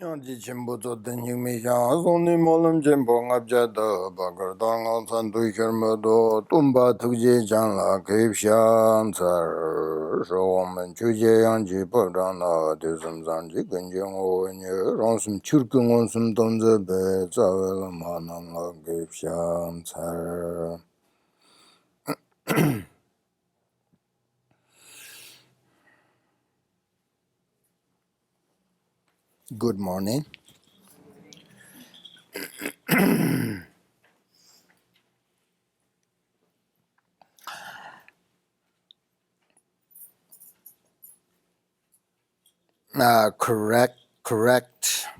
Nyanji Chimbo to the Yumisha, only Molam Jimbo Abjada, Bakardang, Santu Shermado, Tumba Tuji Janla, Cape Shamsar, Shawam and Chuje Yanji Pardana, Disam Zanji Ganjango, and Ronsum Churkung on some Donza Beds, Mananga, Cape Shamsar. Good morning.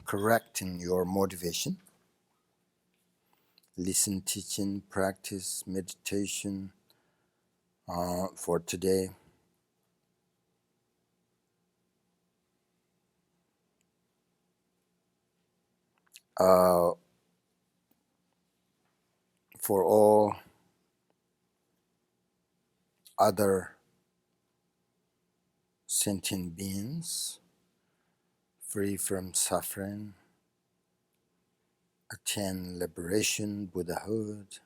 Correcting your motivation. Listen, teaching, practice, meditation for today. For all other sentient beings, free from suffering, attain liberation, Buddhahood.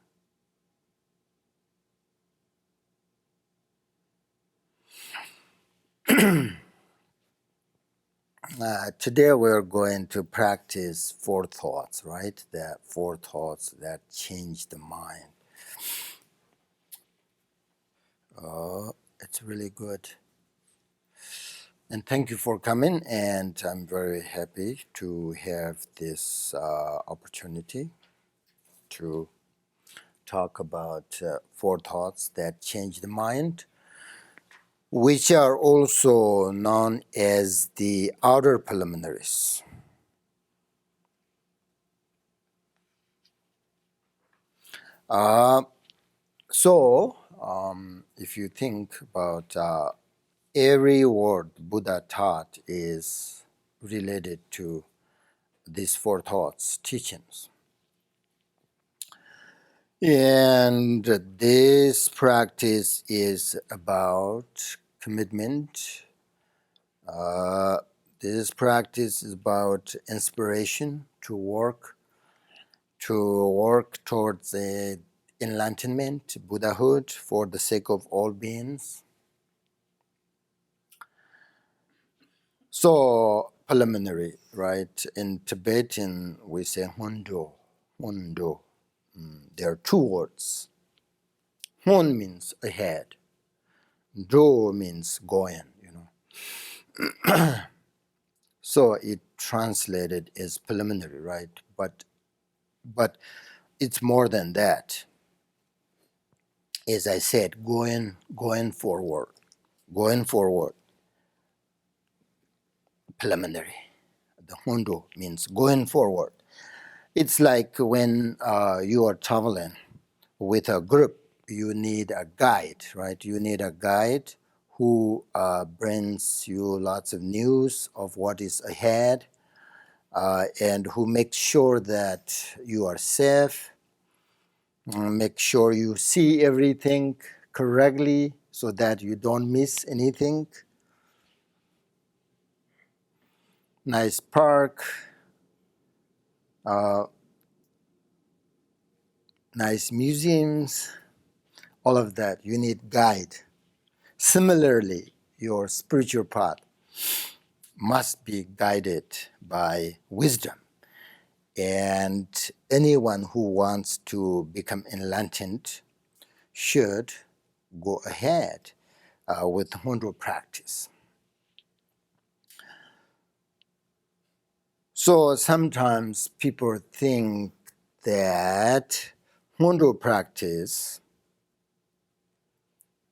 Today we're going to practice four thoughts, right? The four thoughts that change the mind. It's really good. And thank you for coming, and I'm very happy to have this opportunity to talk about four thoughts that change the mind, which are also known as the outer preliminaries. If you think about every word Buddha taught is related to these four thoughts, teachings. And this practice is about commitment. This practice is about inspiration to work towards the enlightenment, Buddhahood, for the sake of all beings. So, preliminary, right? In Tibetan, we say ngöndro, ngöndro. There are two words. Hon means ahead. Dro means going, So it translated as preliminary, right? But it's more than that. As I said, going forward, preliminary. The ngöndro means going forward. It's like when you are traveling with a group, you need a guide, right? You need a guide who brings you lots of news of what is ahead and who makes sure that you are safe, make sure you see everything correctly so that you don't miss anything. Nice park, nice museums, all of that. You need guide. Similarly, your spiritual path must be guided by wisdom. And anyone who wants to become enlightened should go ahead with ngöndro practice. So sometimes people think that ngöndro practice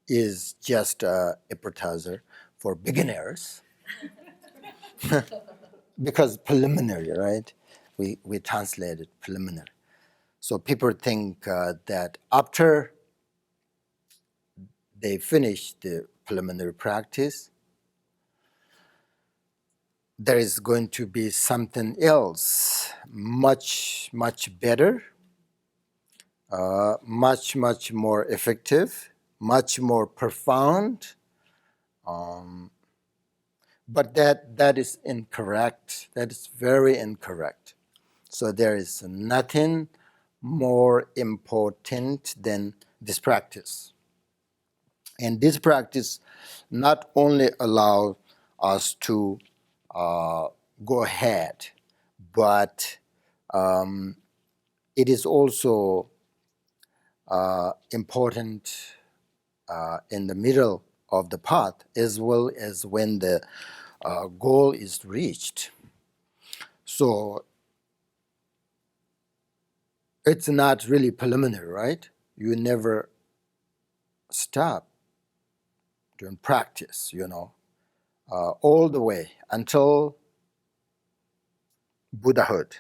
is just an appetizer for beginners. Because preliminary, right? We translated preliminary. So people think that after they finish the preliminary practice, there is going to be something else much, much better, much, much more effective, much more profound, But that is incorrect. That is very incorrect. So there is nothing more important than this practice. And this practice not only allows us to go ahead, but it is also important in the middle of the path, as well as when the goal is reached. So it's not really preliminary, right? You never stop doing practice, all the way until Buddhahood.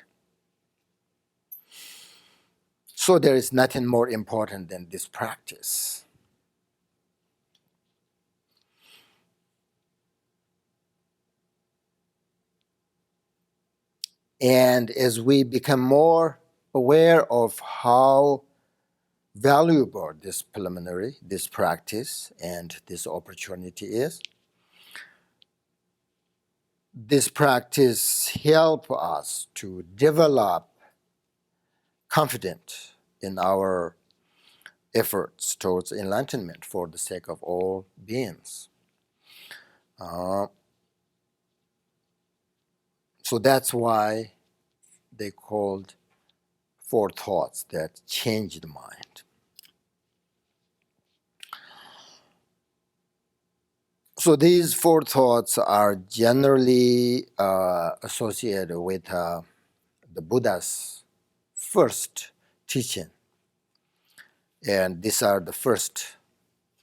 So there is nothing more important than this practice. And as we become more aware of how valuable this preliminary, this practice, and this opportunity is, this practice helps us to develop confidence in our efforts towards enlightenment for the sake of all beings. So that's why they called four thoughts that change the mind. So these four thoughts are generally associated with the Buddha's first teaching. And these are the first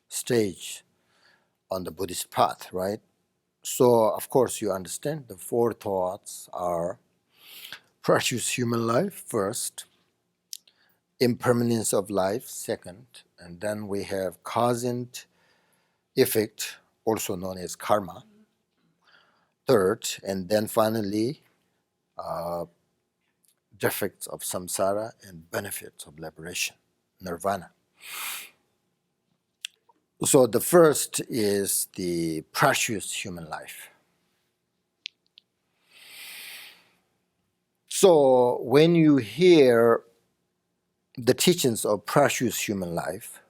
stage on the Buddhist path, right? So, of course, you understand the four thoughts are precious human life first, impermanence of life second, and then we have cause and effect, also known as karma, third, and then finally defects of samsara and benefits of liberation, nirvana. So the first is the precious human life. So when you hear the teachings of precious human life,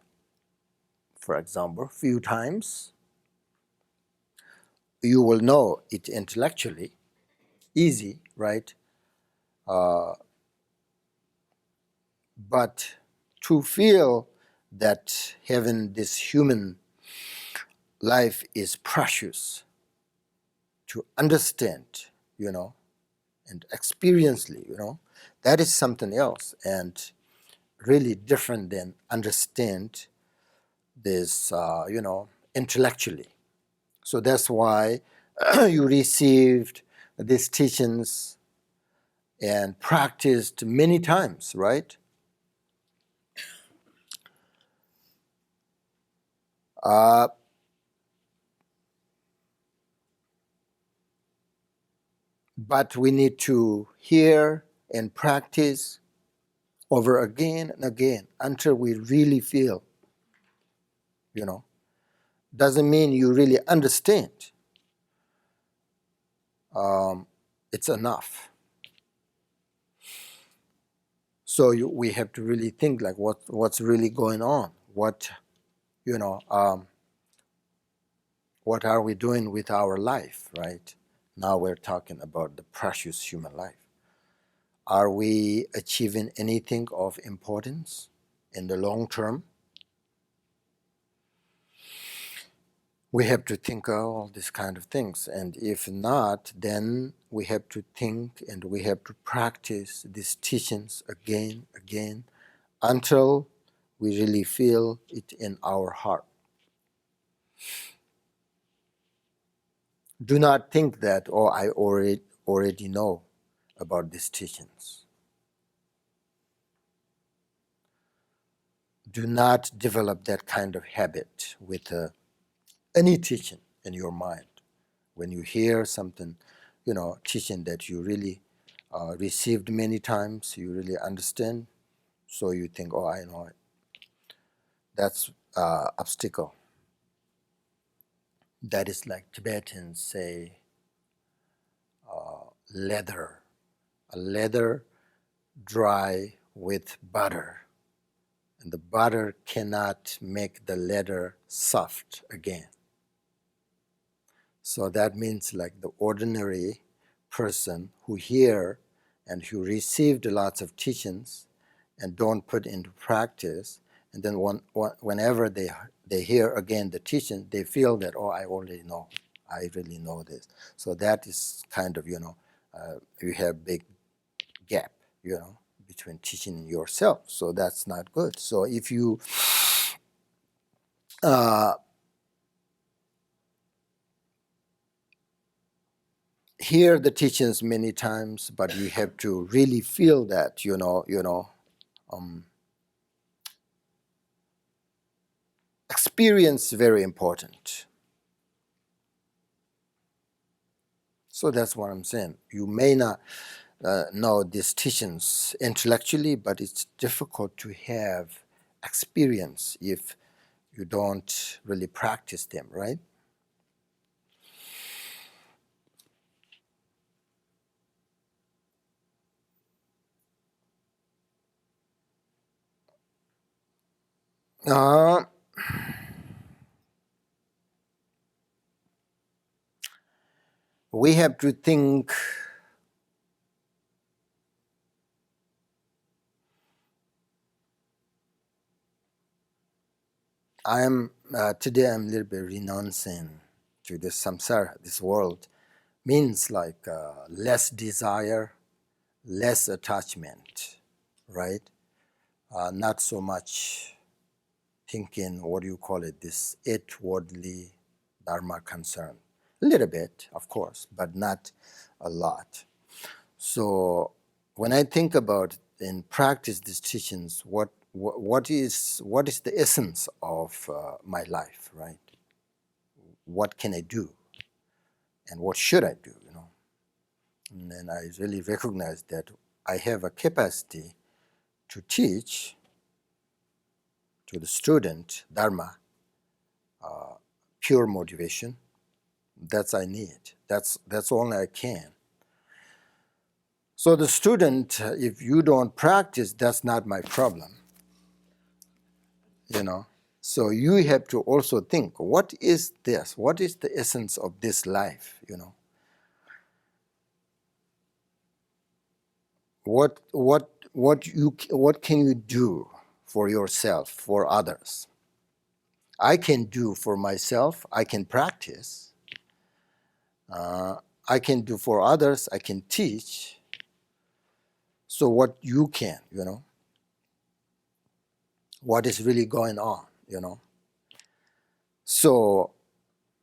for example, few times, you will know it intellectually, easy, right? But to feel that having this human life is precious, to understand, and experientially, that is something else and really different than understand this, intellectually. So that's why you received these teachings and practiced many times, right? But we need to hear and practice over again and again until we really feel, Doesn't mean you really understand. It's enough. So we have to really think like what's really going on. What are we doing with our life, right? Now we're talking about the precious human life. Are we achieving anything of importance in the long term? We have to think of all these kind of things. And if not, then we have to think and we have to practice these teachings again, until we really feel it in our heart. Do not think that, oh, I already know about these teachings. Do not develop that kind of habit with any teaching in your mind. When you hear something, teaching that you really received many times, you really understand, so you think, oh, I know it. That's obstacle. That is like Tibetans say, leather, a leather dry with butter, and the butter cannot make the leather soft again. So that means like the ordinary person who hear and who received lots of teachings and don't put into practice, and then whenever they hear again the teaching, they feel that, oh, I already know, I really know this. So that is kind of, you have big gap, between teaching and yourself. So that's not good. So if you hear the teachings many times, but you have to really feel that, experience very important. So that's what I'm saying. You may not know these teachings intellectually, but it's difficult to have experience if you don't really practice them, right? Uh, we have to think today I'm a little bit renouncing to this samsara, this world. Means like less desire, less attachment, right? Not so much thinking, what do you call it, this eight-worldly dharma concern. A little bit, of course, but not a lot. So when I think about and practice these teachings, what is the essence of my life, right? What can I do, and what should I do? And then I really recognize that I have a capacity to teach to the student Dharma, pure motivation. That's I need. That's all I can. So the student, if you don't practice, that's not my problem. So you have to also think, what is this? What is the essence of this life? What can you do for yourself, for others? I can do for myself. I can practice. I can do for others. I can teach. So what you can, what is really going on, So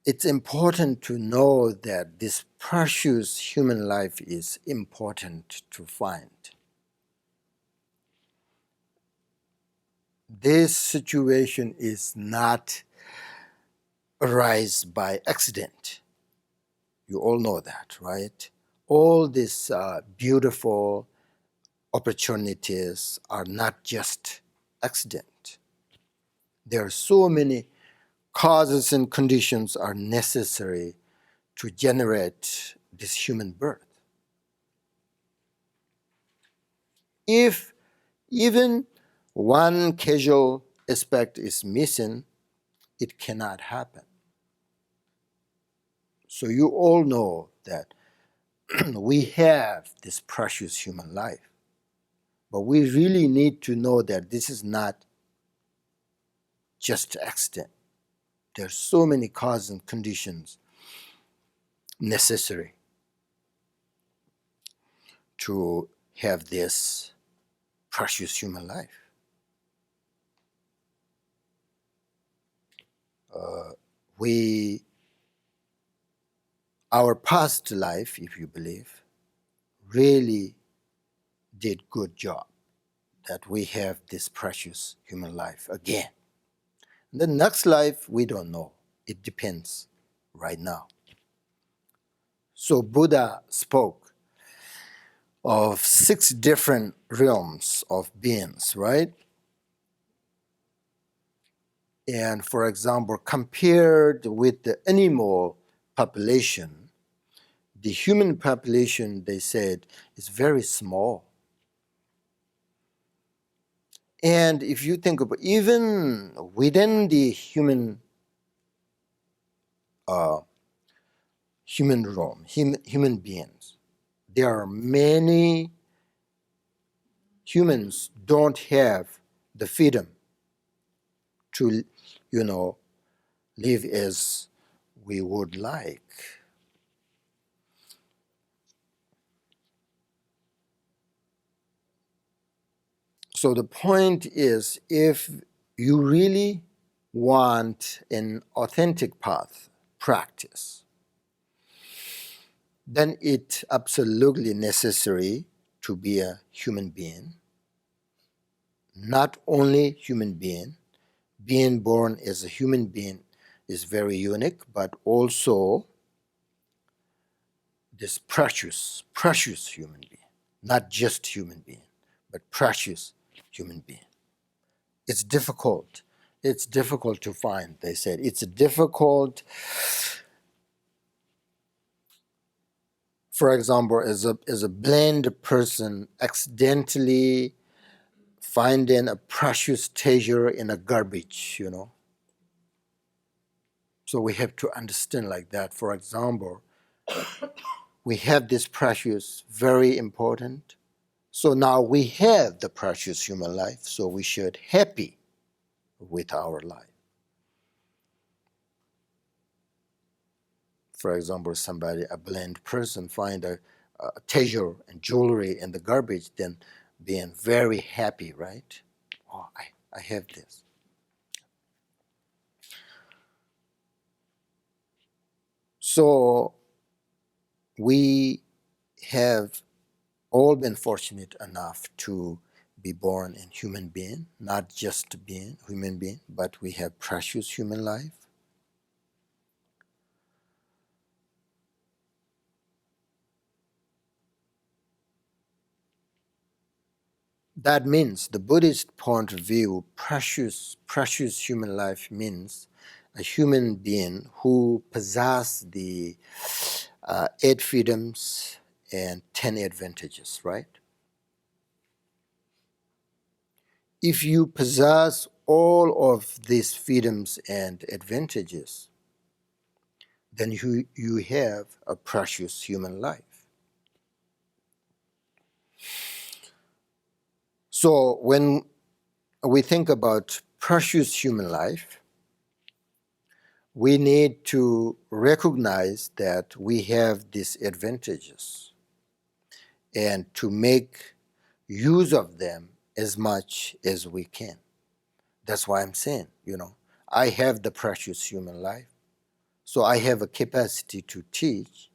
it's important to know that this precious human life is important to find. This situation is not arise by accident. You all know that, right? All these beautiful opportunities are not just accident. There are so many causes and conditions are necessary to generate this human birth. If even one casual aspect is missing, it cannot happen. So you all know that we have this precious human life, but we really need to know that this is not just accident. There are so many causes and conditions necessary to have this precious human life. Our past life, if you believe, really did good job that we have this precious human life again. And the next life, we don't know. It depends right now. So Buddha spoke of 6 different realms of beings, right? And for example, compared with the animal population, the human population, they said, is very small. And if you think about even within the human realm, human beings, there are many humans don't have the freedom to, live as we would like. So the point is, if you really want an authentic path practice, then it's absolutely necessary to be a human being. Not only human being born as a human being is very unique, but also this precious human being, not just human being, but precious human being. It's difficult. It's difficult to find, they said. It's difficult, for example, as a blind person accidentally finding a precious treasure in a garbage. So we have to understand like that. For example, we have this precious, very important. So now we have the precious human life, so we should happy with our life. For example, a blind person find a treasure and jewelry in the garbage, then being very happy, right? Oh, I have this. So we have all been fortunate enough to be born in human being, not just being human being, but we have precious human life. That means the Buddhist point of view, precious human life means a human being who possesses the 8 freedoms and 10 advantages, right? If you possess all of these freedoms and advantages, then you have a precious human life. So when we think about precious human life, we need to recognize that we have these advantages and to make use of them as much as we can. That's why I'm saying, I have the precious human life, so I have a capacity to teach,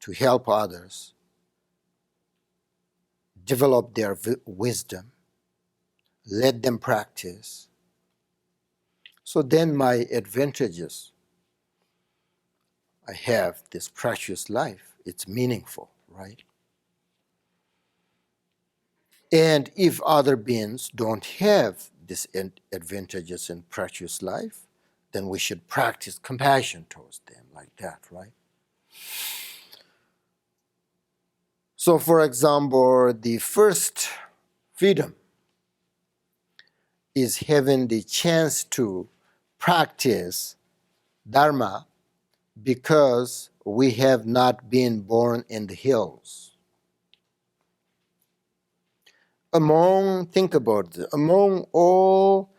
to help others develop their wisdom, let them practice. So then my advantages, I have this precious life. It's meaningful, right? And if other beings don't have these advantages in precious life, then we should practice compassion towards them like that, right? So, for example, the first freedom is having the chance to practice Dharma because we have not been born in the hills. Think about it, among all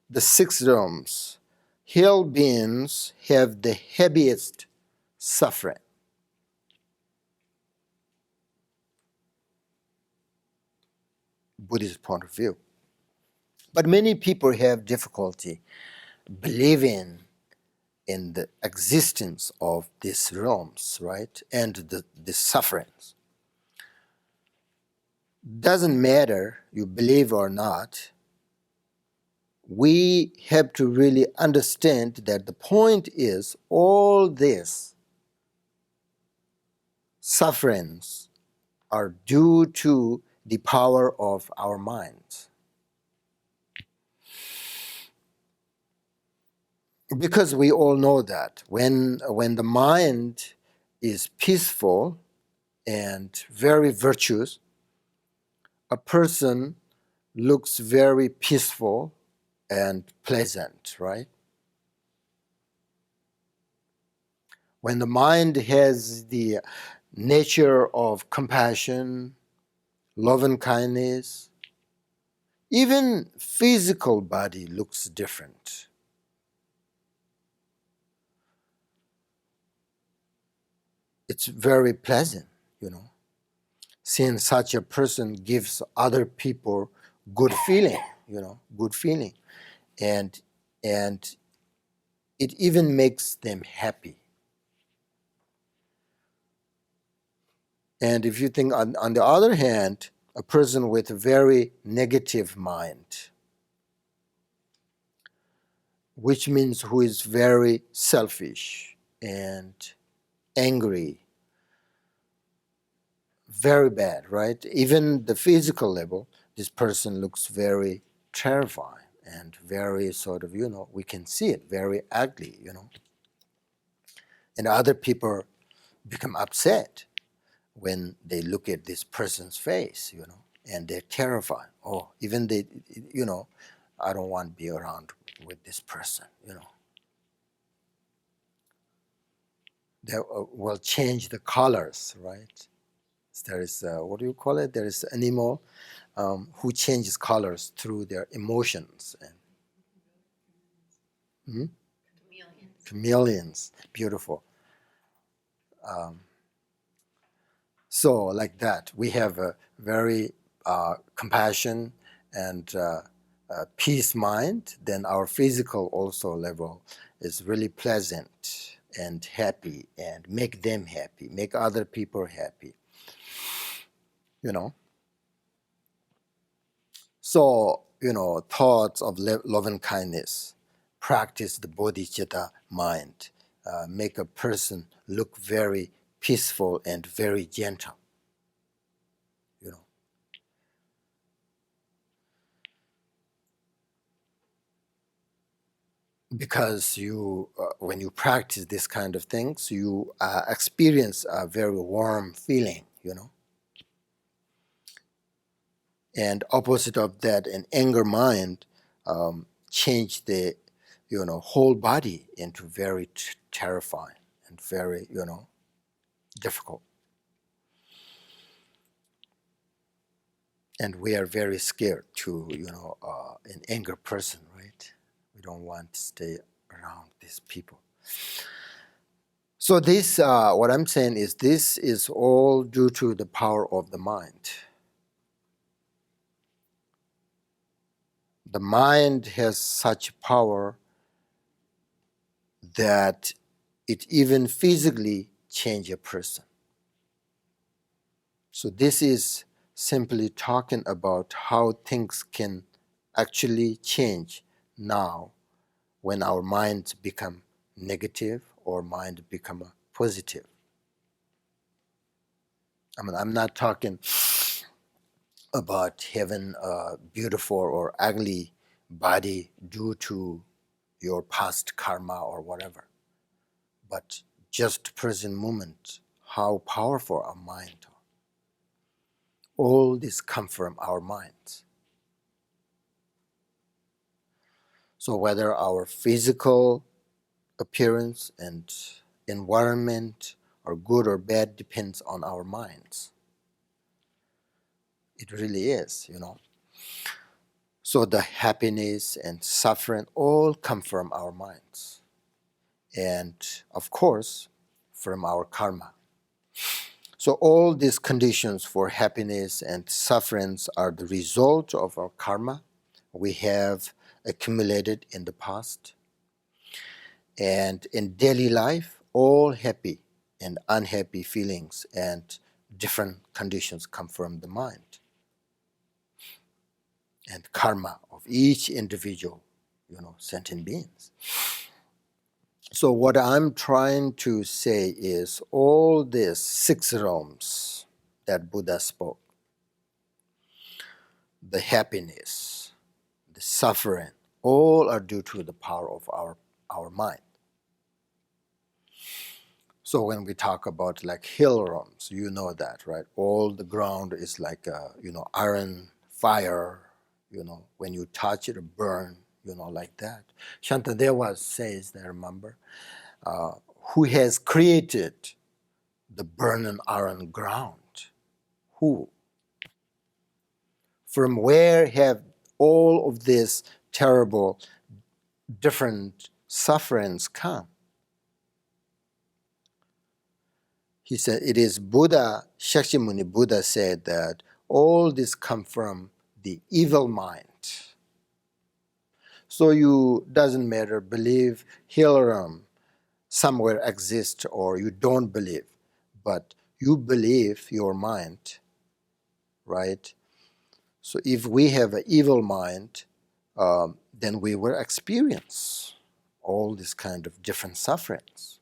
the 6 realms, hill beings have the heaviest suffering. Buddhist point of view. But many people have difficulty believing in the existence of these realms, right? And the sufferings. Doesn't matter you believe or not, we have to really understand that the point is all these sufferings are due to the power of our minds. Because we all know that when the mind is peaceful and very virtuous, a person looks very peaceful and pleasant, right? When the mind has the nature of compassion, love and kindness, even physical body looks different. It's very pleasant, you know. Seeing such a person gives other people good feeling, you know, good feeling. And and it even makes them happy. And if you think on the other hand, a person with a very negative mind, which means who is very selfish and angry, very bad, right? Even the physical level, this person looks very terrifying and very sort of, you know, we can see it, very ugly, you know. And other people become upset when they look at this person's face, you know, and they're terrified. Oh, even they, you know, I don't want to be around with this person, you know. They will change the colors, right? There is, what do you call it? There is animal who changes colors through their emotions. And, chameleons, beautiful. So like that, we have a very compassion and peace mind. Then our physical also level is really pleasant and happy, and make them happy, make other people happy, you know. So, you know, thoughts of love and kindness, practice the bodhicitta mind, make a person look very peaceful and very gentle, you know. Because you, when you practice this kind of things, you experience a very warm feeling, you know. And opposite of that, an anger mind change the, you know, whole body into very terrifying and very, you know, difficult. And we are very scared to, you know, an anger person, right? We don't want to stay around these people. So this, what I'm saying is, this is all due to the power of the mind. The mind has such power that it even physically change a person. So this is simply talking about how things can actually change now when our minds become negative or mind become positive. I mean, I'm not talking about having a beautiful or ugly body due to your past karma or whatever, but just present moment, how powerful our mind are. All this come from our minds. So whether our physical appearance and environment are good or bad depends on our minds. It really is, you know. So the happiness and suffering all come from our minds. And of course, from our karma. So all these conditions for happiness and sufferings are the result of our karma we have accumulated in the past. And in daily life, all happy and unhappy feelings and different conditions come from the mind and karma of each individual, you know, sentient beings. So what I'm trying to say is all these six realms that Buddha spoke, the happiness, the suffering, all are due to the power of our mind. So when we talk about like hill rooms, you know that, right? All the ground is like iron fire. When you touch it, it burn. Like that. Shantadeva says, I remember, who has created the burning iron ground? Who? From where have all of these terrible, different sufferings come? He said, it is Buddha, Shakyamuni Buddha said that all this come from the evil mind. So you, doesn't matter, believe Hilaram somewhere exists or you don't believe, but you believe your mind, right? So if we have an evil mind, then we will experience all this kind of different sufferings.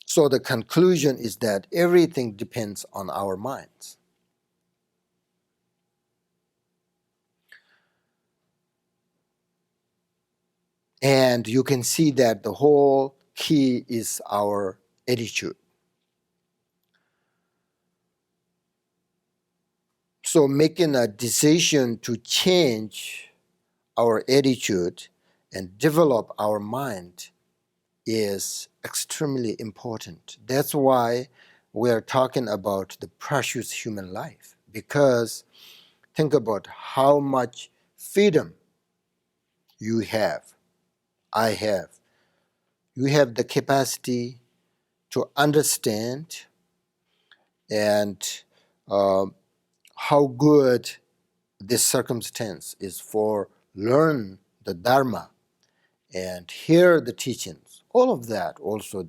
So the conclusion is that everything depends on our minds. And you can see that the whole key is our attitude. So making a decision to change our attitude and develop our mind is extremely important. That's why we're talking about the precious human life, because think about how much freedom you have, I have. You have the capacity to understand and how good this circumstance is for learn the Dharma and hear the teachings. All of that also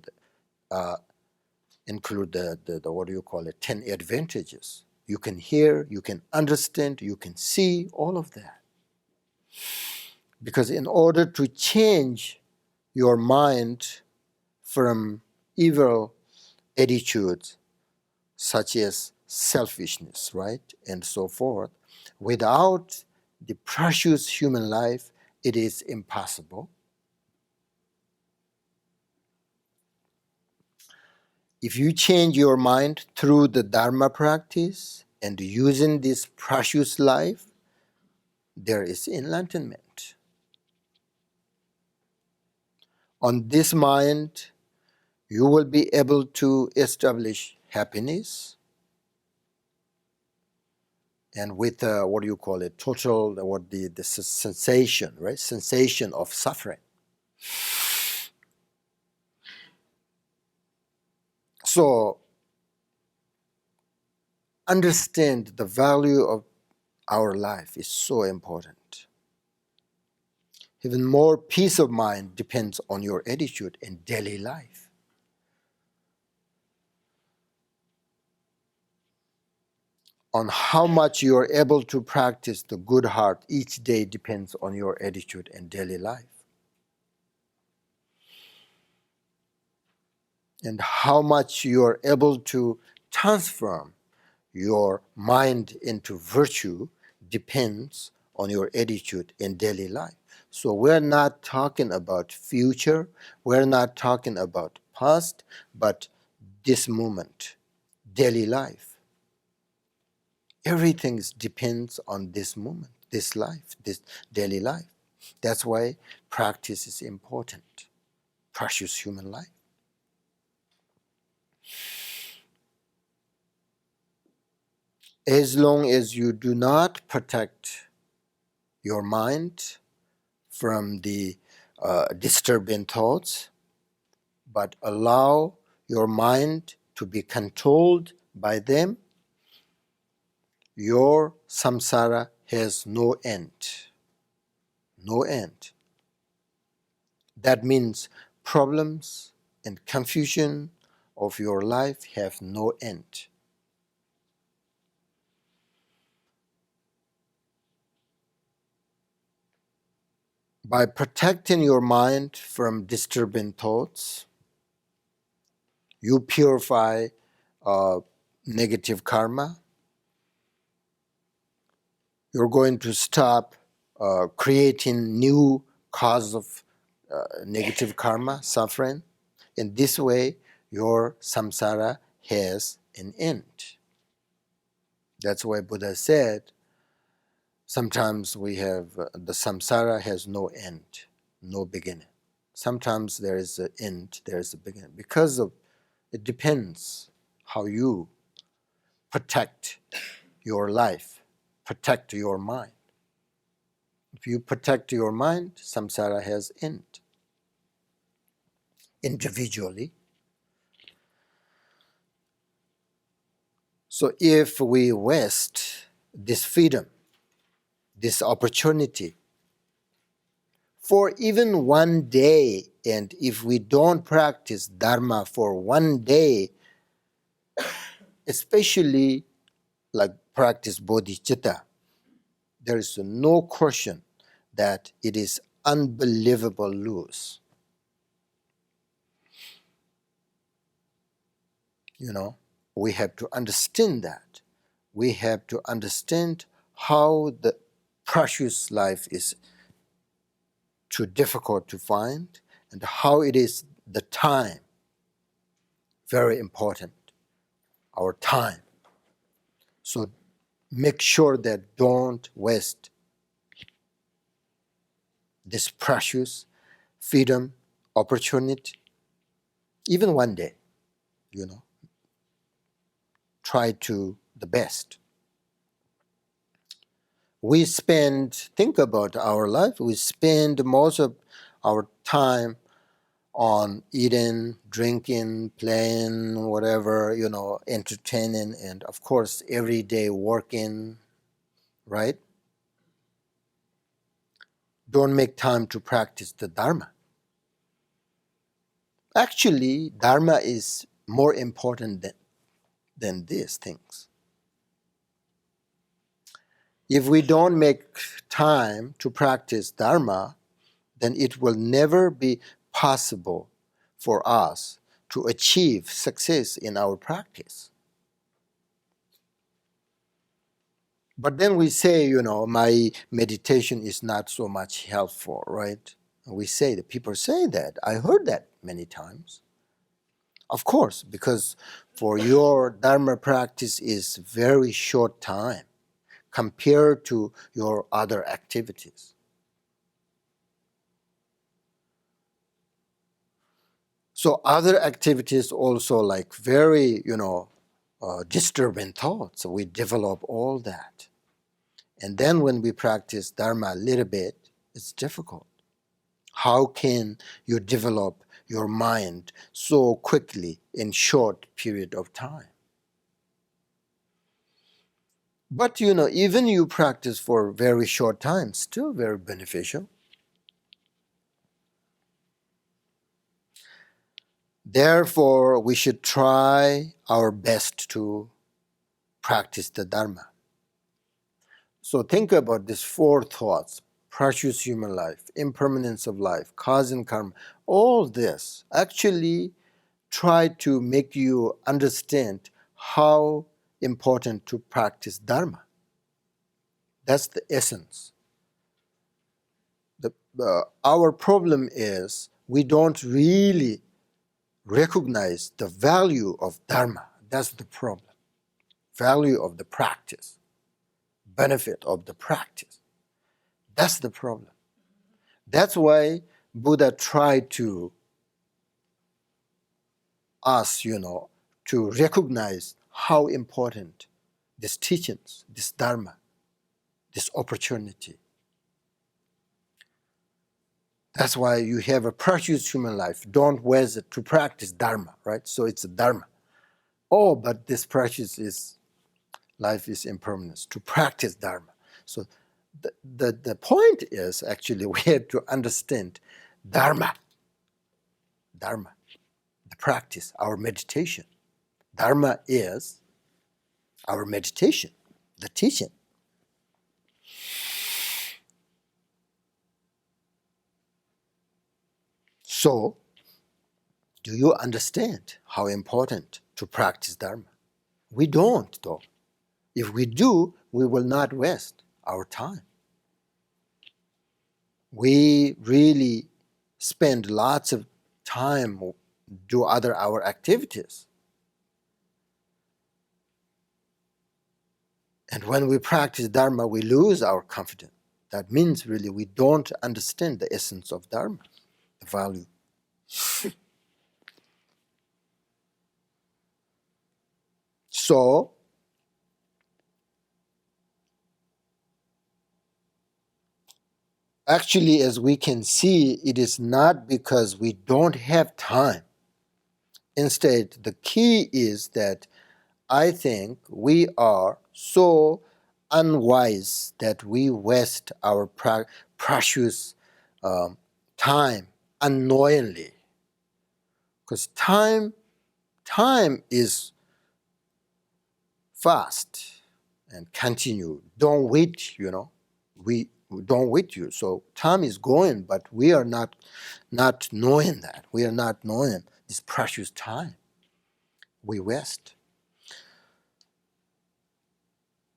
include the what do you call it, 10 advantages. You can hear, you can understand, you can see, all of that. Because in order to change your mind from evil attitudes such as selfishness, right, and so forth, without the precious human life, it is impossible. If you change your mind through the Dharma practice and using this precious life, there is enlightenment. On this mind, you will be able to establish happiness, and with what do you call it, total, what the sensation, right? Sensation of suffering. So understand the value of our life is so important. Even more peace of mind depends on your attitude in daily life. On how much you are able to practice the good heart each day depends on your attitude in daily life. And how much you are able to transform your mind into virtue depends on your attitude in daily life. So we're not talking about future, we're not talking about past, but this moment, daily life. Everything depends on this moment, this life, this daily life. That's why practice is important. Precious human life. As long as you do not protect your mind from the disturbing thoughts, but allow your mind to be controlled by them, your samsara has no end. No end. That means problems and confusion of your life have no end. By protecting your mind from disturbing thoughts, you purify negative karma. You're going to stop creating new cause of negative karma, suffering. In this way, your samsara has an end. That's why Buddha said, sometimes we have, the samsara has no end, no beginning. Sometimes there is an end, there is a beginning. Because of, it depends how you protect your life, protect your mind. If you protect your mind, samsara has end. Individually. So if we waste this freedom, this opportunity for even one day, and if we don't practice dharma for one day, especially like practice bodhicitta, there is no question that it is unbelievable loss. You know, we have to understand that. We have to understand how the precious life is too difficult to find, and how it is the time, very important, our time. So make sure that don't waste this precious freedom, opportunity, even one day, you know. Try to the best. We spend, think about our life, we spend most of our time on eating, drinking, playing, whatever, you know, entertaining, and of course every day working, right? Don't make time to practice the Dharma. Actually, Dharma is more important than these things. If we don't make time to practice Dharma, then it will never be possible for us to achieve success in our practice. But then we say, you know, my meditation is not so much helpful, right? We say that, people say that. I heard that many times. Of course, because for your Dharma practice is very short time compared to your other activities. So other activities also like very, you know, disturbing thoughts. We develop all that. And then when we practice Dharma a little bit, it's difficult. How can you develop your mind so quickly in short period of time? But you know, even you practice for very short time, still very beneficial. Therefore, we should try our best to practice the Dharma. So think about these four thoughts: precious human life, impermanence of life, cause and karma. All this actually try to make you understand how important to practice Dharma. That's the essence. Our problem is we don't really recognize the value of Dharma. That's the problem. Value of the practice, benefit of the practice. That's the problem. That's why Buddha tried to us, you know, to recognize how important these teachings, this Dharma, this opportunity. That's why you have a precious human life. Don't waste it to practice Dharma, right? So it's a Dharma. Oh, but this precious is life is impermanence, to practice Dharma. So the point is actually we have to understand Dharma, Dharma, the practice, our meditation. Dharma is our meditation, the teaching. So, do you understand how important to practice Dharma? We don't, though. If we do, we will not waste our time. We really spend lots of time do other our activities. And when we practice Dharma, we lose our confidence. That means really we don't understand the essence of Dharma, the value. So, actually, as we can see, it is not because we don't have time. Instead, the key is that I think we are so unwise that we waste our precious time unknowingly. Because time is fast and continue. Don't wait, We don't wait you. So time is going, but we are not knowing that. We are not knowing this precious time we waste.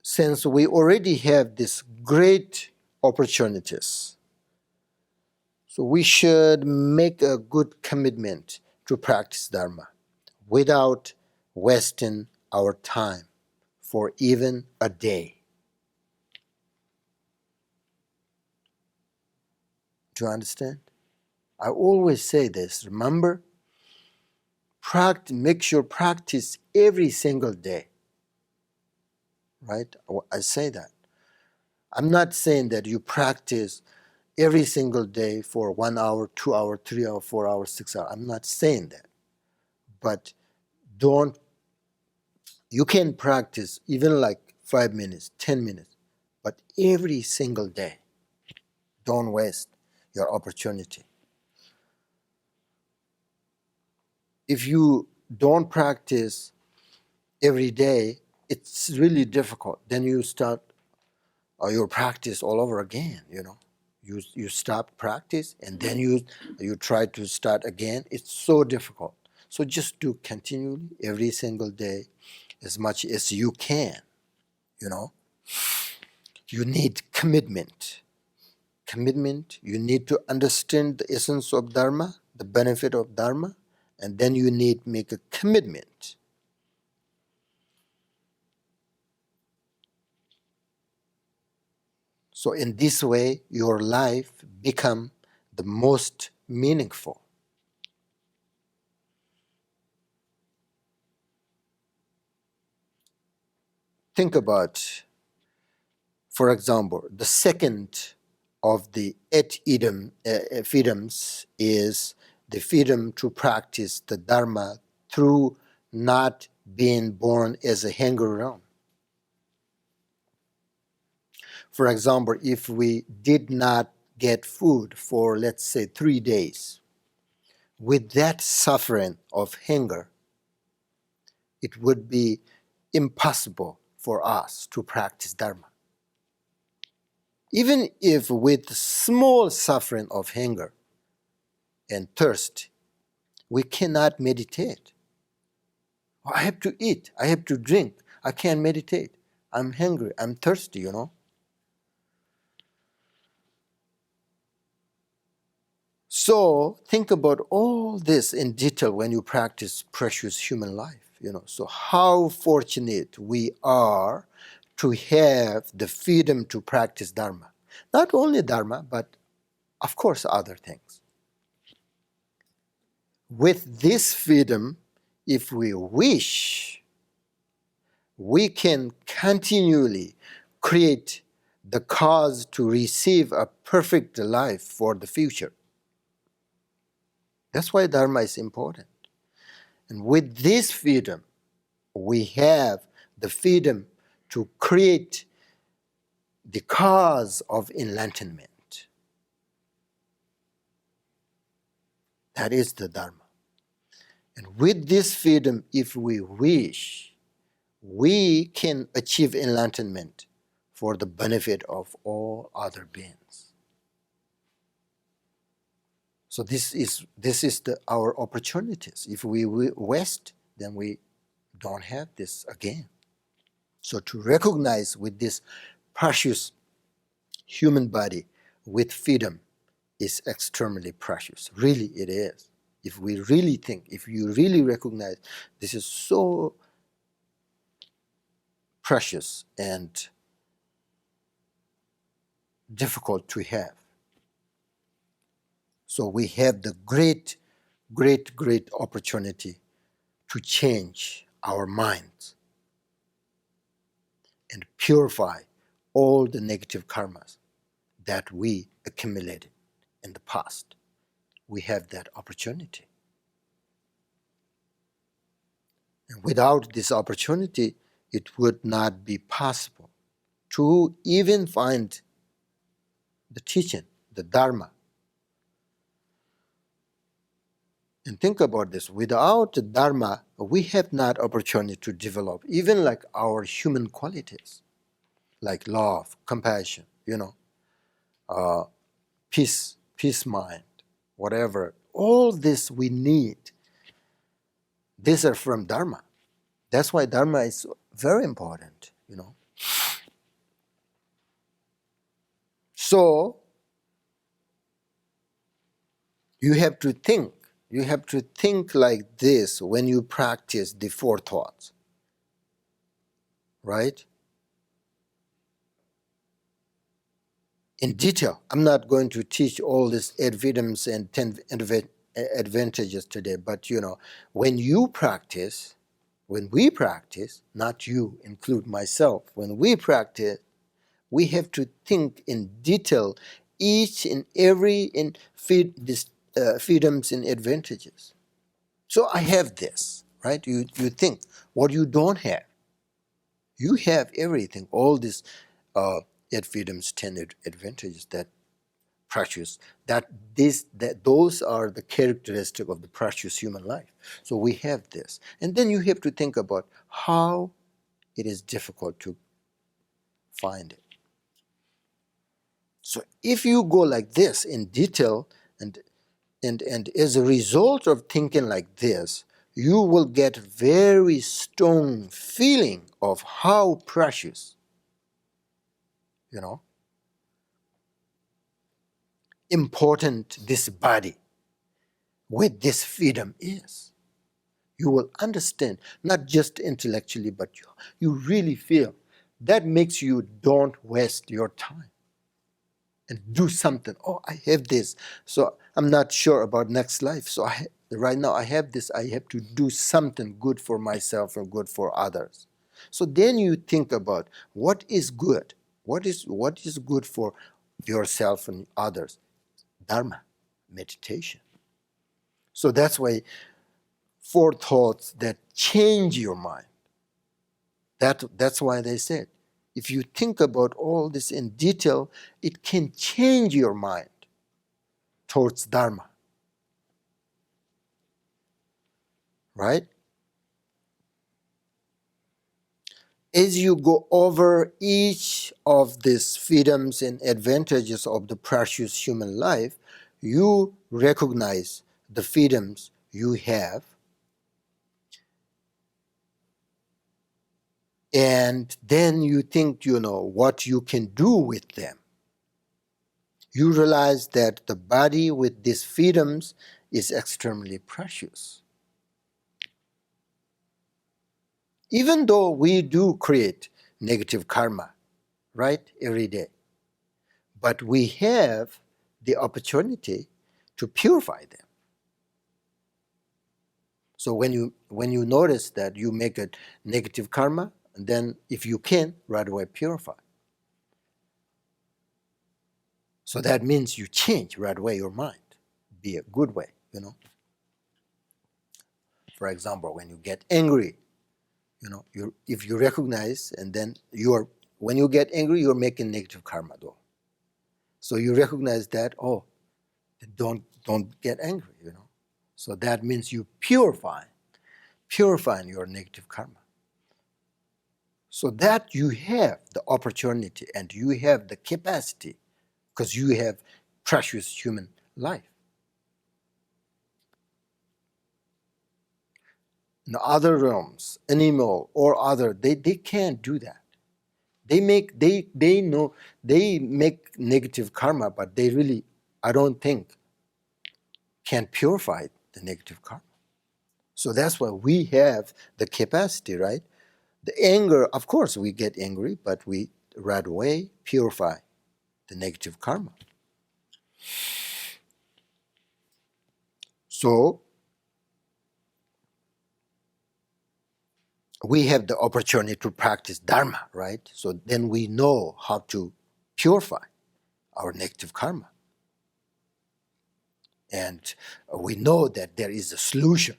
Since we already have these great opportunities, so we should make a good commitment to practice Dharma without wasting our time for even a day. Do you understand? I always say this, remember? Make sure practice every single day. Right? I say that. I'm not saying that you practice every single day for 1 hour, 2 hours, 3 hours, 4 hours, 6 hours. I'm not saying that. But you can practice even like 5 minutes, 10 minutes, but every single day. Don't waste your opportunity. If you don't practice every day, it's really difficult. Then you start your practice all over again, You stop practice and then you try to start again. It's so difficult. So just do continually every single day as much as you can, You need commitment. You need to understand the essence of Dharma, the benefit of Dharma, and then you need to make a commitment. So in this way, your life become the most meaningful. Think about, for example, the second of the eight freedoms is the freedom to practice the Dharma through not being born as a hanger-on. For example, if we did not get food for, let's say, 3 days, with that suffering of hunger, it would be impossible for us to practice Dharma. Even if with small suffering of hunger and thirst, we cannot meditate. I have to eat, I have to drink, I can't meditate. I'm hungry, I'm thirsty, So think about all this in detail when you practice precious human life, So how fortunate we are to have the freedom to practice Dharma. Not only Dharma, but of course other things. With this freedom, if we wish, we can continually create the cause to receive a perfect life for the future. That's why Dharma is important. And with this freedom, we have the freedom to create the cause of enlightenment. That is the Dharma. And with this freedom, if we wish, we can achieve enlightenment for the benefit of all other beings. So this is our opportunities. If we waste, then we don't have this again. So to recognize with this precious human body with freedom is extremely precious. Really, it is. If we really think, if you really recognize this is so precious and difficult to have. So we have the great, great, great opportunity to change our minds and purify all the negative karmas that we accumulated in the past. We have that opportunity. And without this opportunity, it would not be possible to even find the teaching, the Dharma. And think about this. Without the Dharma, we have not opportunity to develop even like our human qualities, like love, compassion, peace mind, whatever. All this we need. These are from Dharma. That's why Dharma is very important, So you have to think. You have to think like this when you practice the four thoughts, right? In detail. I'm not going to teach all these evidence and 10 advantages today, but when you practice, when we practice, not you, include myself, when we practice, we have to think in detail each and every freedoms and advantages. So I have this, right? You think what you don't have. You have everything, all these freedoms, 10 advantages that precious, those are the characteristic of the precious human life. So we have this. And then you have to think about how it is difficult to find it. So if you go like this in detail, and as a result of thinking like this, you will get very strong feeling of how precious, important this body with this freedom is. You will understand, not just intellectually, but you really feel. That makes you don't waste your time and do something. Oh, I have this, so I'm not sure about next life. So right now I have this. I have to do something good for myself and good for others. So then you think about what is good. What is good for yourself and others? Dharma, meditation. So that's why four thoughts that change your mind. That's why they said, if you think about all this in detail, it can change your mind towards Dharma. Right? As you go over each of these freedoms and advantages of the precious human life, you recognize the freedoms you have, and then you think, what you can do with them. You realize that the body with these freedoms is extremely precious. Even though we do create negative karma, right, every day, but we have the opportunity to purify them. So when you notice that you make a negative karma, then if you can, right away purify. So that means you change right away your mind, be a good way, For example, when you get angry, if you recognize, and then when you get angry, you're making negative karma though. So you recognize that, don't get angry, So that means you purifying your negative karma. So that you have the opportunity and you have the capacity because you have precious human life. In other realms, animal or other, they can't do that. They know they make negative karma, but they really, I don't think, can purify the negative karma. So that's why we have the capacity, right? The anger, of course, we get angry, but we right away purify the negative karma. So we have the opportunity to practice dharma, right? So then we know how to purify our negative karma. And we know that there is a solution.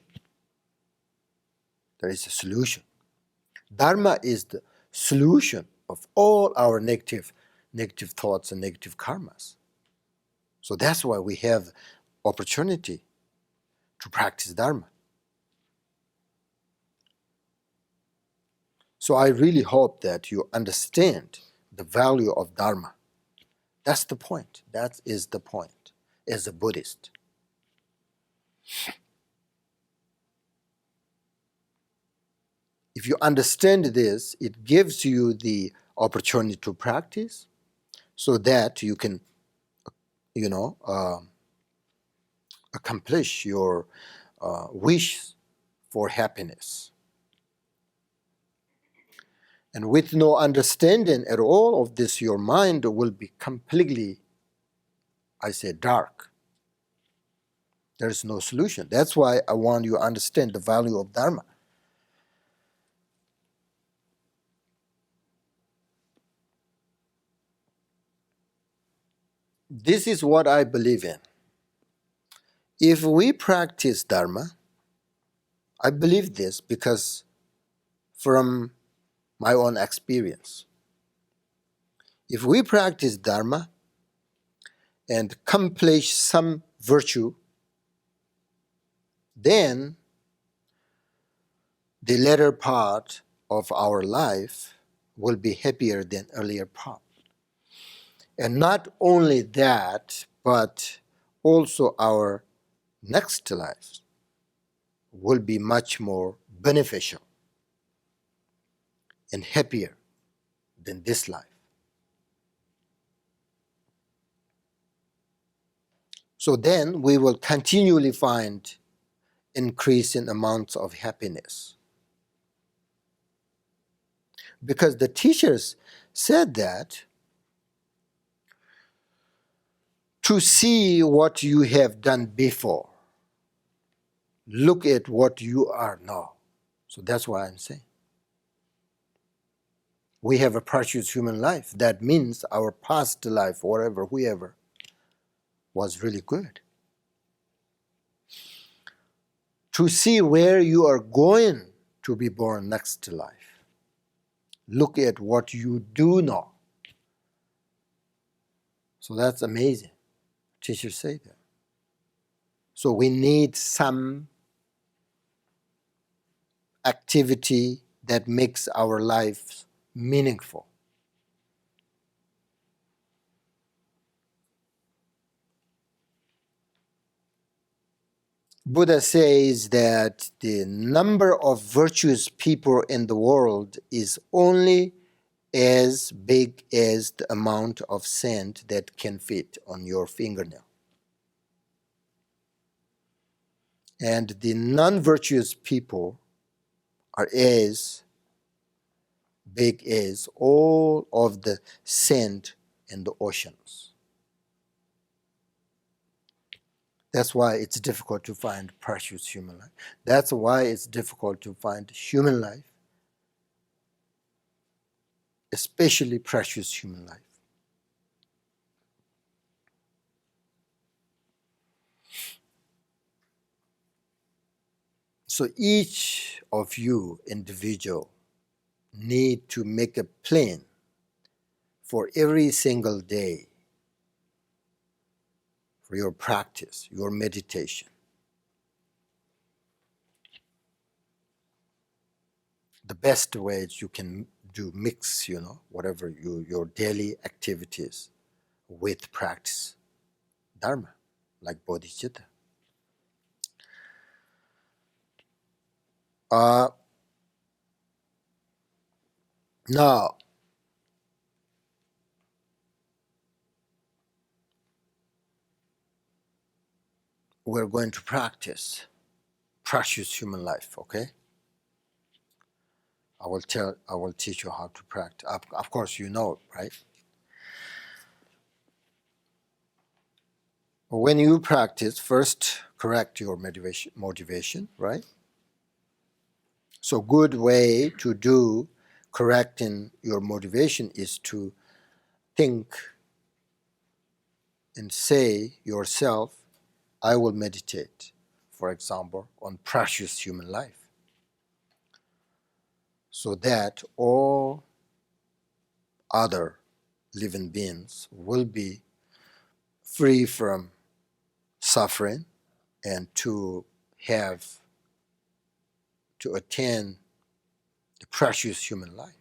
There is a solution. Dharma is the solution of all our negative thoughts and negative karmas. So that's why we have opportunity to practice dharma. So I really hope that you understand the value of dharma. That's the point. That is the point as a Buddhist. If you understand this, it gives you the opportunity to practice so that you can, you know, accomplish your wish for happiness. And with no understanding at all of this, your mind will be completely, I say, dark. There is no solution. That's why I want you to understand the value of dharma. This is what I believe in. If we practice dharma, I believe this because from my own experience. If we practice dharma and accomplish some virtue, then the latter part of our life will be happier than earlier part. And not only that, but also our next life will be much more beneficial and happier than this life. So then we will continually find increasing amounts of happiness. Because the teachers said that to see what you have done before, look at what you are now. So that's why I'm saying. We have a precious human life. That means our past life, whatever, whoever, was really good. To see where you are going to be born next life, look at what you do know. So that's amazing. Teachers say that. So we need some activity that makes our lives meaningful. Buddha says that the number of virtuous people in the world is only as big as the amount of sand that can fit on your fingernail. And the non-virtuous people are as big as all of the sand in the oceans. That's why it's difficult to find precious human life. That's why it's difficult to find human life, especially precious human life. So each of you individual need to make a plan for every single day for your practice, your meditation. The best ways you can do mix, whatever your daily activities with practice dharma, like bodhicitta. Now, we're going to practice precious human life, okay? I will teach you how to practice. Of course, you know, right? When you practice, first correct your motivation, right? So good way to do correcting your motivation is to think and say yourself, I will meditate, for example, on precious human life, so that all other living beings will be free from suffering and to attain the precious human life.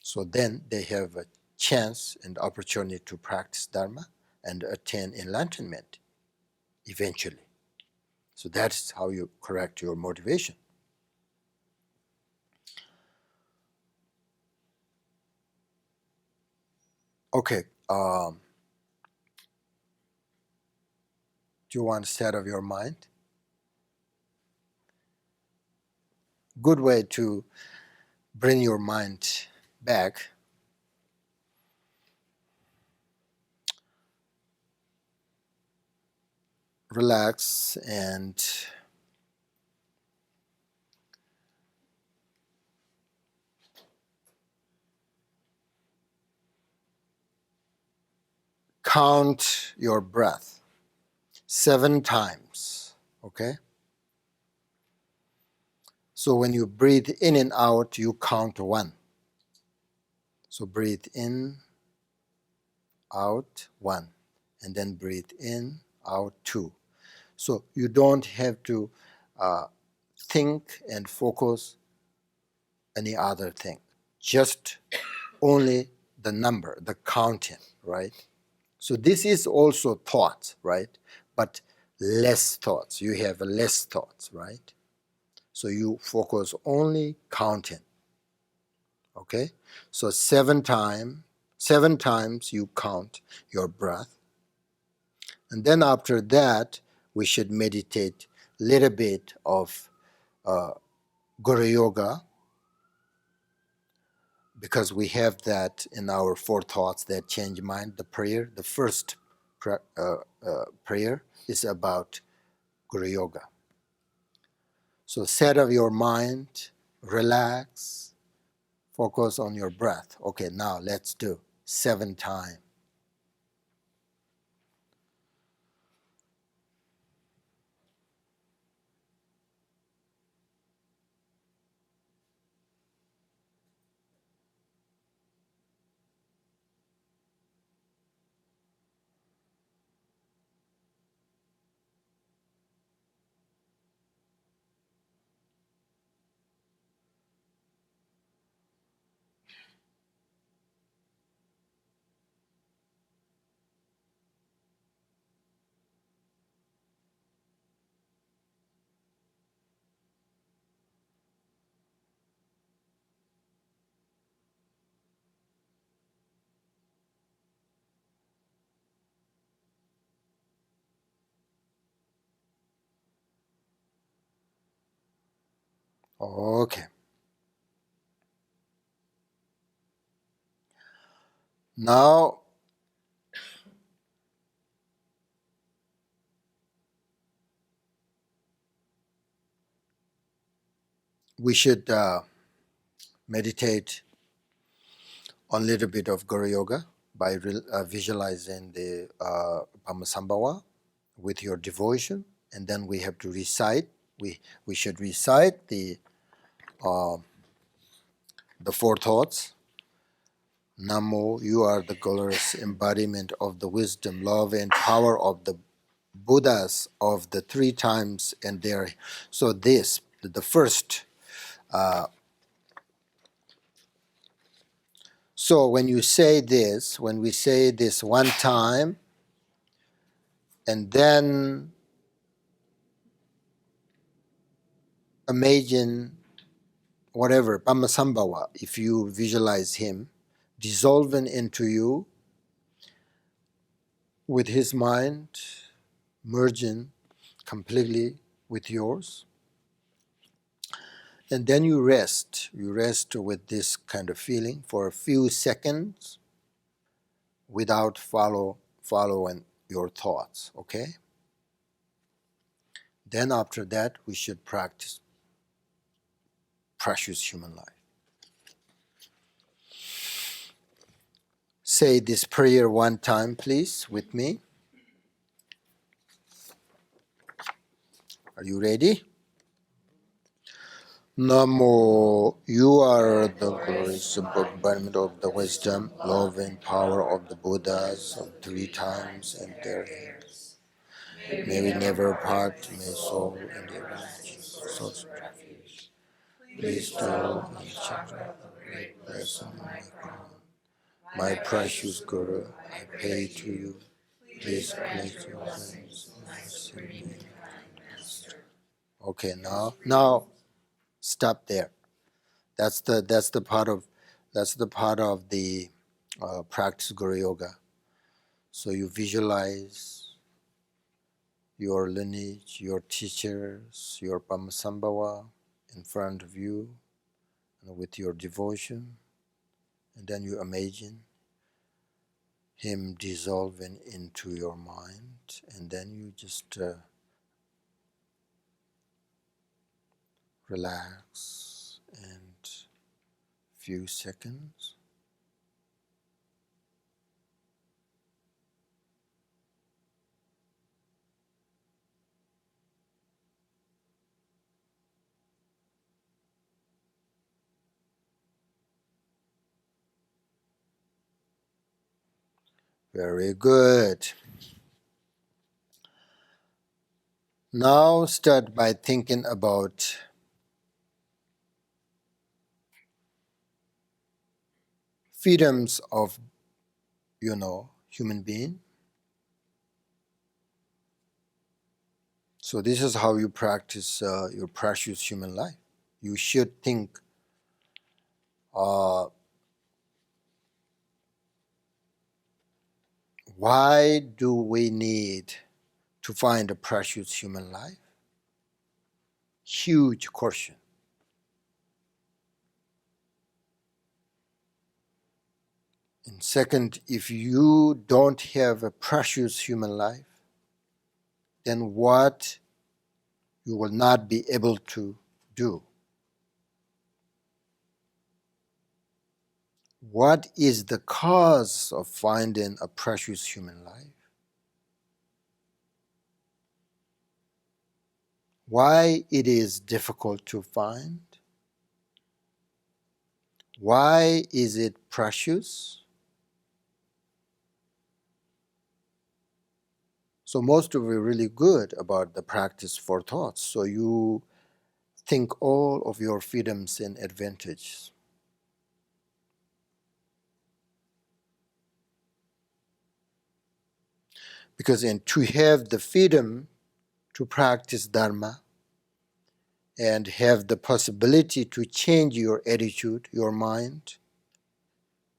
So then they have a chance and opportunity to practice Dharma and attain enlightenment eventually. So that's how you correct your motivation. Okay, do you want to set of your mind? Good way to bring your mind back. Relax and count your breath 7 times, okay? So when you breathe in and out, you count 1. So breathe in, out, 1. And then breathe in, out, 2. So you don't have to think and focus any other thing. Just only the number, the counting, right? So this is also thoughts, right? But less thoughts. You have less thoughts, right? So you focus only counting. Okay? So 7 times you count your breath. And then after that, we should meditate a little bit of Guru Yoga, because we have that in our 4 thoughts that change mind, the prayer. The first prayer is about Guru Yoga. So set up your mind, relax, focus on your breath. Okay, now let's do 7 times. Okay. Now we should meditate on a little bit of Guru Yoga by visualizing the Padmasambhava with your devotion, and then we have to recite. We should recite the 4 thoughts. Namo, you are the glorious embodiment of the wisdom, love, and power of the Buddhas of the 3 times and there. So this, the first. So when we say this 1 time, and then imagine whatever, Padmasambhava, if you visualize him, dissolving into you with his mind, merging completely with yours. And then you rest. You rest with this kind of feeling for a few seconds without following your thoughts, okay? Then after that, we should practice precious human life. Say this prayer one time, please, with me. Are you ready? Namo, you are the glorious embodiment of the wisdom, love, and power of the Buddhas of 3 times and their heirs. May we never part, may soul and their source of refuge. Bestow on chakra a great blessing on my crown. My precious Guru, I pay to you. Please place your hands on my serene master. Okay, now stop there. That's the part of the practice Guru Yoga. So you visualize your lineage, your teachers, your Pamasambhava in front of you, and with your devotion, and then you imagine him dissolving into your mind, and then you just relax and few seconds. Very good. Now start by thinking about freedoms of, human being. So this is how you practice your precious human life. You should think, why do we need to find a precious human life? Huge question. And second, if you don't have a precious human life, then what you will not be able to do? What is the cause of finding a precious human life? Why it is difficult to find? Why is it precious? So most of you are really good about the practice for thoughts. So you think all of your freedoms and advantages. Because to have the freedom to practice Dharma and have the possibility to change your attitude, your mind,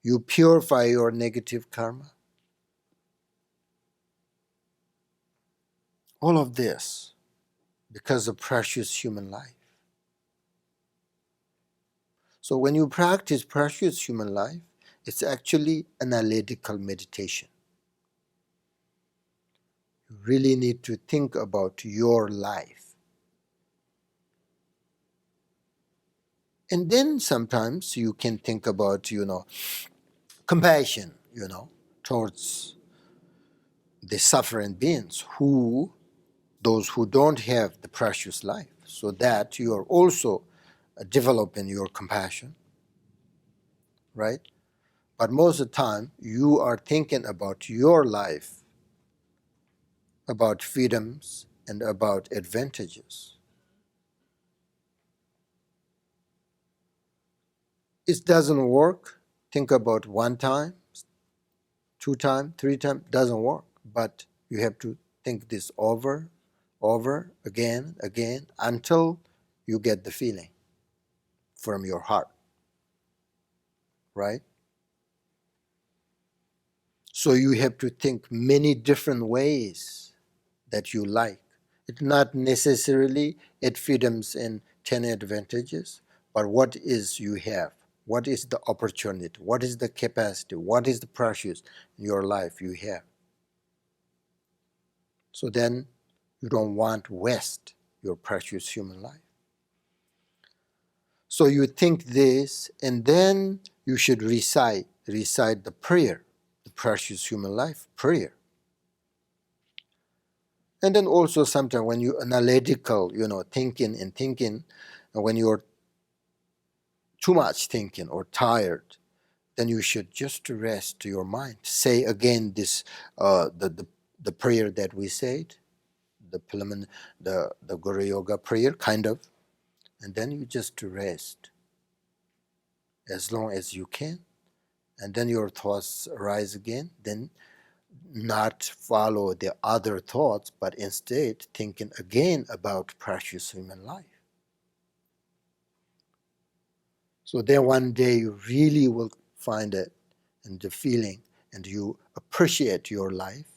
you purify your negative karma. All of this because of precious human life. So when you practice precious human life, it's actually analytical meditation. You really need to think about your life. And then sometimes you can think about, compassion, towards the suffering beings, those who don't have the precious life, so that you are also developing your compassion, right? But most of the time, you are thinking about your life, about freedoms, and about advantages. It doesn't work. Think about 1 time, 2 times, 3 times, doesn't work. But you have to think this over, again, until you get the feeling from your heart, right? So you have to think many different ways that you like. It's not necessarily 8 freedoms and 10 advantages, but what is you have? What is the opportunity? What is the capacity? What is the precious in your life you have? So then you don't want to waste your precious human life. So you think this, and then you should recite the prayer, the precious human life prayer. And then also sometimes when you analytical, thinking, and when you're too much thinking or tired, then you should just rest your mind. Say again this, the prayer that we said, the Guru Yoga prayer, kind of, and then you just rest as long as you can, and then your thoughts arise again. Then not follow the other thoughts, but instead thinking again about precious human life. So then one day you really will find it and the feeling, and you appreciate your life.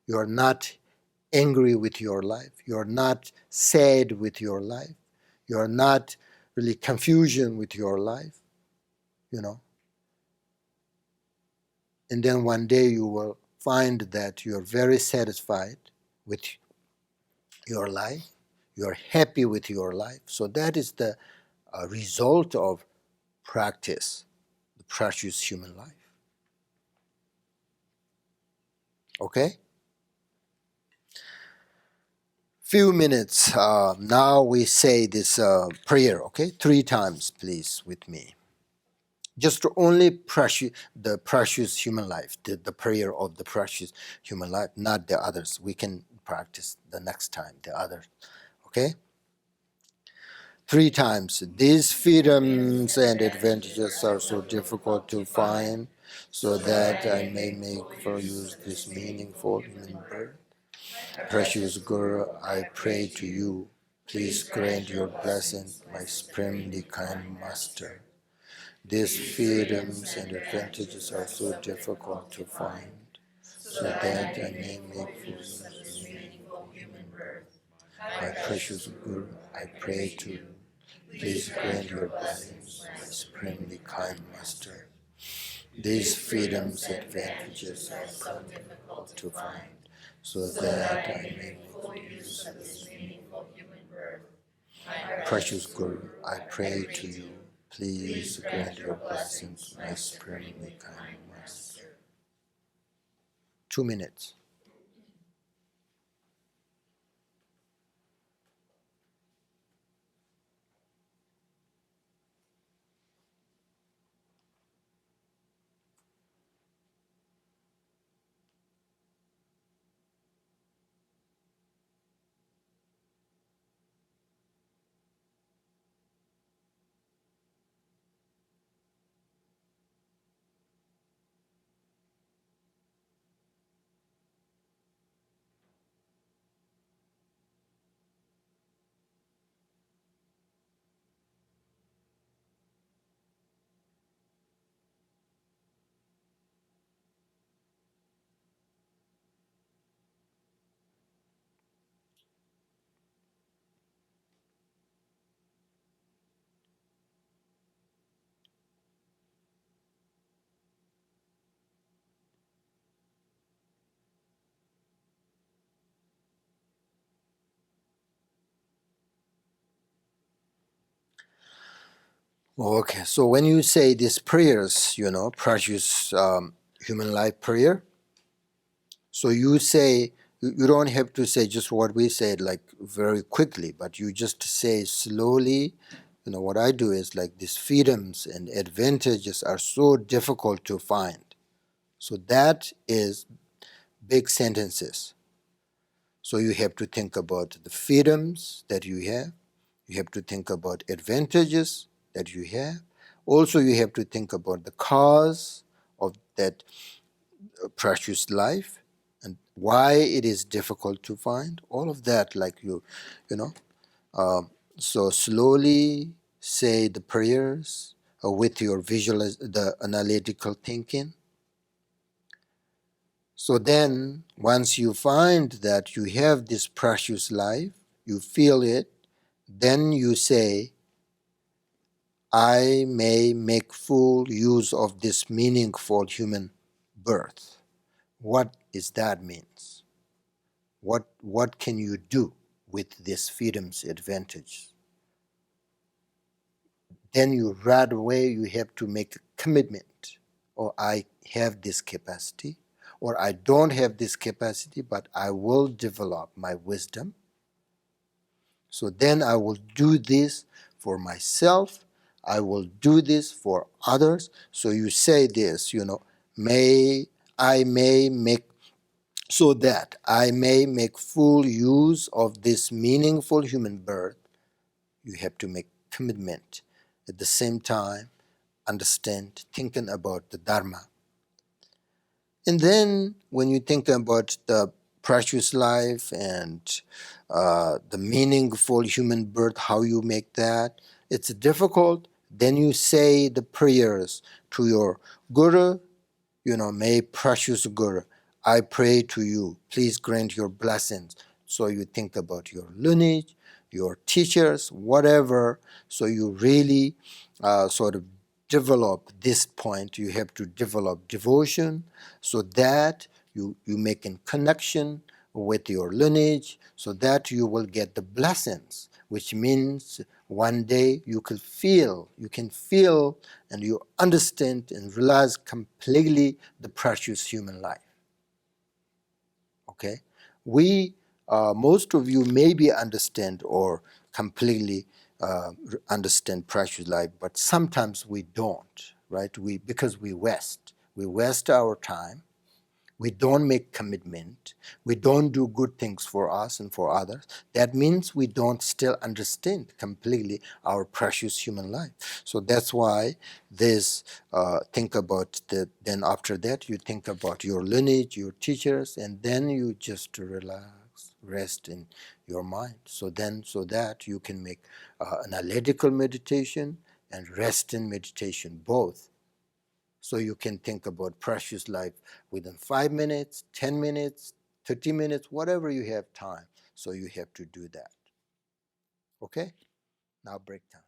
You are not angry with your life. You are not sad with your life. You are not really confusion with your life, And then one day you will find that you are very satisfied with your life. You are happy with your life. So that is the result of practice, the precious human life. Okay? Few minutes. Now we say this prayer, okay? 3 times, please, with me. Just only the precious human life, the prayer of the precious human life, not the others. We can practice the next time, the others. Okay? 3 times. These freedoms and advantages are so difficult to find, so that I may make for use this meaningful human birth. Precious Guru, I pray to you, please grant your blessing, my supremely kind master. These freedoms and advantages are so difficult to find, so that I may make full use of this meaningful human birth. My precious Guru, I pray to you, please grant your blessings, my supremely kind master. These freedoms and advantages are so difficult to find, so that I may make full use of this meaningful human birth. Precious Guru, I pray to you, please grant your blessings, my supremely kind master. 2 minutes. Okay, so when you say these prayers, precious human life prayer, so you say, you don't have to say just what we said like very quickly, but you just say slowly. What I do is like these freedoms and advantages are so difficult to find. So that is big sentences. So you have to think about the freedoms that you have. You have to think about advantages that you have. Also, you have to think about the cause of that precious life and why it is difficult to find. All of that, like you know. So slowly say the prayers with your the analytical thinking. So then, once you find that you have this precious life, you feel it, then you say, I may make full use of this meaningful human birth. What is that means? What can you do with this freedom's advantage? Then you right away you have to make a commitment. Or I have this capacity, or I don't have this capacity, but I will develop my wisdom. So then I will do this for myself. I will do this for others. So you say this, may I may make so that I may make full use of this meaningful human birth. You have to make commitment. At the same time, understand, thinking about the Dharma. And then when you think about the precious life and the meaningful human birth, how you make that, it's difficult. Then you say the prayers to your Guru, may precious Guru, I pray to you, please grant your blessings. So you think about your lineage, your teachers, whatever. So you really sort of develop this point. You have to develop devotion so that you make a connection with your lineage so that you will get the blessings, which means one day you can feel and you understand and realize completely the precious human life. Okay? Most of you maybe understand or completely understand precious life, but sometimes we don't, right? Because we waste our time. We don't make commitment. We don't do good things for us and for others. That means we don't still understand completely our precious human life. So that's why this think about that. Then after that, you think about your lineage, your teachers, and then you just relax, rest in your mind. So that you can make analytical meditation and rest in meditation both. So you can think about precious life within 5 minutes, 10 minutes, 30 minutes, whatever you have time. So you have to do that. Okay? Now break time.